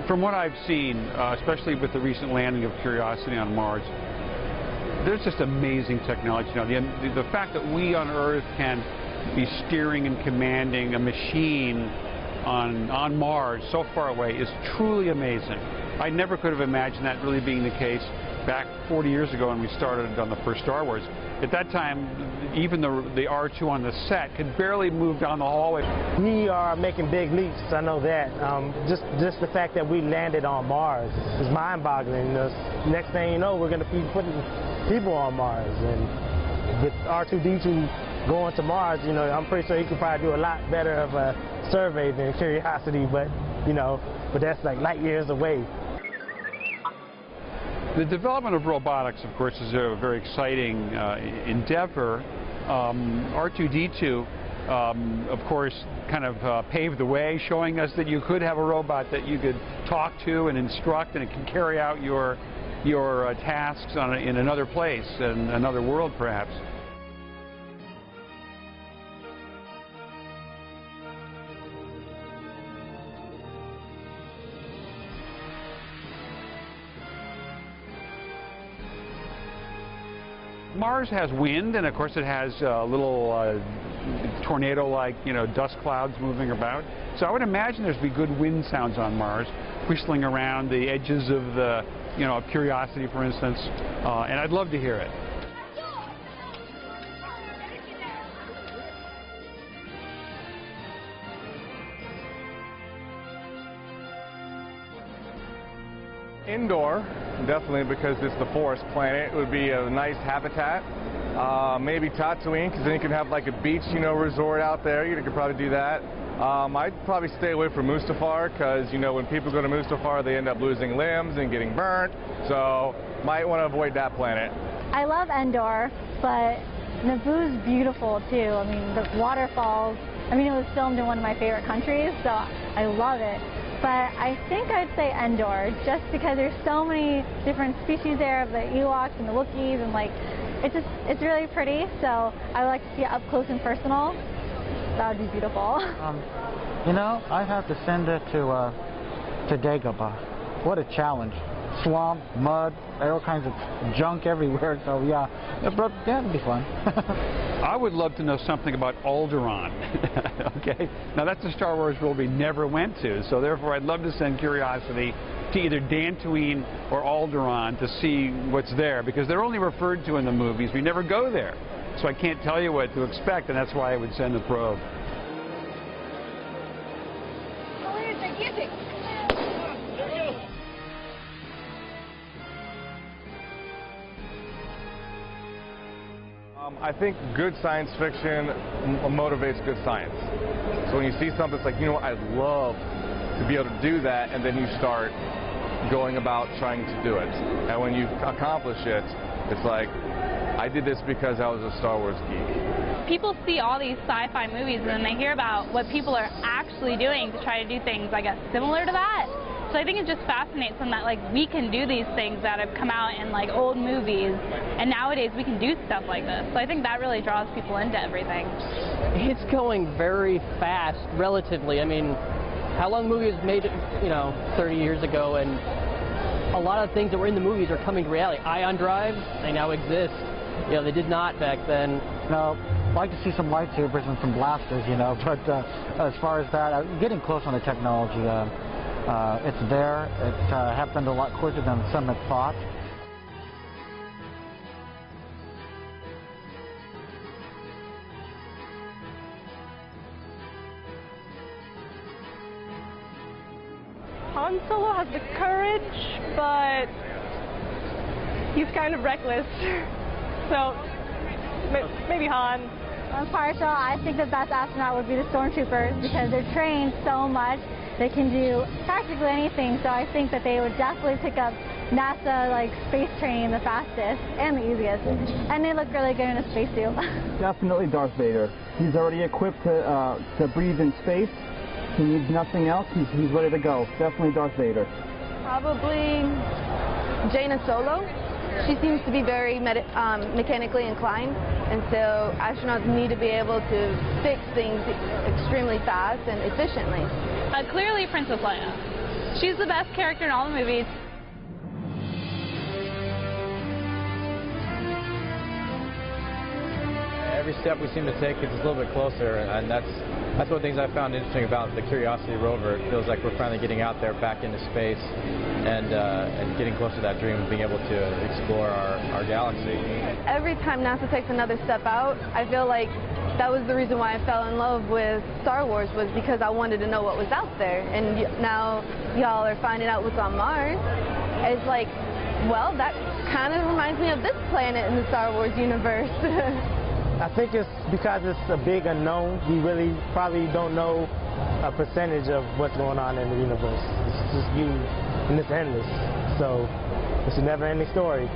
From what I've seen, especially with the recent landing of Curiosity on Mars, there's just amazing technology now. The fact that we on Earth can be steering and commanding a machine on Mars so far away is truly amazing. I never could have imagined that really being the case back 40 years ago when we started on the first Star Wars. At that time, even the R2 on the set could barely move down the hallway. We are making big leaps, I know that. Just the fact that we landed on Mars is mind-boggling. Next thing you know, we're going to be putting people on Mars. And with R2-D2 going to Mars, you know, I'm pretty sure he could probably do a lot better of a survey than Curiosity, but that's like light years away. The development of robotics, of course, is a very exciting endeavor. R2-D2, of course, kind of paved the way, showing us that you could have a robot that you could talk to and instruct, and it can carry out your tasks in another place, in another world, perhaps. Mars has wind, and of course it has little tornado-like, dust clouds moving about. So I would imagine there'd be good wind sounds on Mars, whistling around the edges of the, of Curiosity, for instance, and I'd love to hear it. Indoor, definitely, because it's the forest planet. It would be a nice habitat. Maybe Tatooine, because then you can have like a beach, resort out there. You could probably do that. I'd probably stay away from Mustafar, because when people go to Mustafar, they end up losing limbs and getting burnt. So might want to avoid that planet. I love Endor, but Naboo's beautiful too. I mean, the waterfalls. I mean, it was filmed in one of my favorite countries, so I love it. But I think I'd say Endor, just because there's so many different species there of the Ewoks and the Wookiees, and it's really pretty. So I would like to see it up close and personal. That would be beautiful. I'd have to send it to Dagobah. What a challenge! Swamp, mud, all kinds of junk everywhere. So yeah, that'd be fun. I would love to know something about Alderaan. Okay, now that's a Star Wars world we never went to, so therefore I'd love to send Curiosity to either Dantooine or Alderaan to see what's there, because they're only referred to in the movies. We never go there, so I can't tell you what to expect, and that's why I would send a probe. I think good science fiction motivates good science. So when you see something, it's like, I'd love to be able to do that, and then you start going about trying to do it. And when you accomplish it, it's like, I did this because I was a Star Wars geek. People see all these sci-fi movies, and then they hear about what people are actually doing to try to do things, I guess, similar to that. So I think it just fascinates them that we can do these things that have come out in old movies, and nowadays we can do stuff like this. So I think that really draws people into everything. It's going very fast, relatively. I mean, how long the movie was made, 30 years ago, and a lot of things that were in the movies are coming to reality. Ion drives, they now exist. They did not back then. I'd like to see some lightsabers and some blasters, but as far as that, getting close on the technology. It's there. It happened a lot quicker than some had thought. Han Solo has the courage, but he's kind of reckless. So maybe Han. Impartial, I think the best astronaut would be the stormtroopers, because they're trained so much. They can do practically anything, so I think that they would definitely pick up NASA space training the fastest and the easiest. And they look really good in a spacesuit. Definitely Darth Vader. He's already equipped to breathe in space. He needs nothing else. He's ready to go. Definitely Darth Vader. Probably Jaina Solo. She seems to be very mechanically inclined, and so astronauts need to be able to fix things extremely fast and efficiently. Clearly Princess Leia. She's the best character in all the movies. Every step we seem to take gets us a little bit closer, and that's one of the things I found interesting about the Curiosity rover. It feels like we're finally getting out there back into space and getting closer to that dream of being able to explore our galaxy. Every time NASA takes another step out, I feel like that was the reason why I fell in love with Star Wars, was because I wanted to know what was out there. And now y'all are finding out what's on Mars. It's like, well, that kind of reminds me of this planet in the Star Wars universe. I think it's because it's a big unknown. We really probably don't know a percentage of what's going on in the universe. It's just huge and it's endless. So it's a never-ending story.